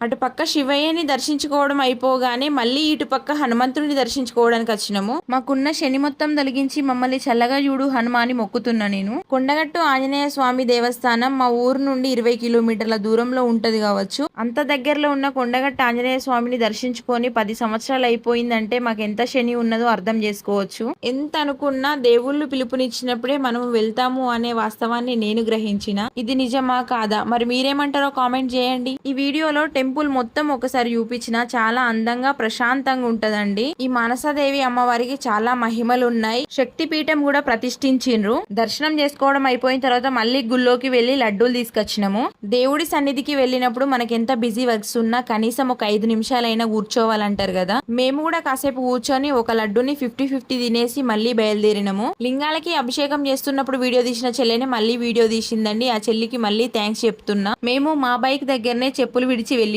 అటుపక్క శివయ్యని దర్శించుకోవడం అయిపోగానే మళ్ళీ ఇటుపక్క హనుమంతుడిని దర్శించుకోవడానికి వచ్చినాము. మాకున్న శని మొత్తం తొలగించి మమ్మల్ని చల్లగా చూడు హనుమాని మొక్కుతున్నా నేను. కొండగట్టు ఆంజనేయ స్వామి దేవస్థానం మా ఊరు నుండి 20 కిలోమీటర్ల దూరంలో ఉంటది కావచ్చు. అంత దగ్గరలో ఉన్న కొండగట్టు ఆంజనేయ స్వామిని దర్శించుకొని 10 సంవత్సరాలు అయిపోయిందంటే మాకు ఎంత శని ఉన్నదో అర్థం చేసుకోవచ్చు. ఎంత అనుకున్నా దేవుళ్ళు పిలుపునిచ్చినప్పుడే మనం వెళ్తాము అనే వాస్తవాన్ని నేను గ్రహించిన. ఇది నిజమా కాదా మరి మీరేమంటారో కామెంట్ చేయండి. ఈ వీడియోలో టెంపుల్ మొత్తం ఒకసారి చూపించిన చాలా అందంగా ప్రశాంతంగా ఉంటదండి. ఈ మానసాదేవి అమ్మవారికి చాలా మహిమలు ఉన్నాయి. శక్తి పీఠం కూడా ప్రతిష్ఠించిండ్రు. దర్శనం చేసుకోవడం అయిపోయిన తర్వాత మళ్ళీ గుళ్ళోకి వెళ్లి లడ్డూలు తీసుకొచ్చినాము. దేవుడి సన్నిధికి వెళ్ళినప్పుడు మనకి ఎంత బిజీ వర్క్స్ ఉన్నా కనీసం ఒక 5 నిమిషాలైనా కూర్చోవాలంటారు కదా. మేము కూడా కాసేపు కూర్చొని ఒక లడ్డూని 50-50 తినేసి మళ్ళీ బయలుదేరినాము. లింగాలకి అభిషేకం చేస్తున్నప్పుడు వీడియో తీసిన చెల్లెనే మళ్ళీ వీడియో తీసిందండి. ఆ చెల్లికి మళ్ళీ థ్యాంక్స్ చెప్తున్నా. మేము మా బైక్ దగ్గరనే చెప్పులు విడిచి వెళ్ళి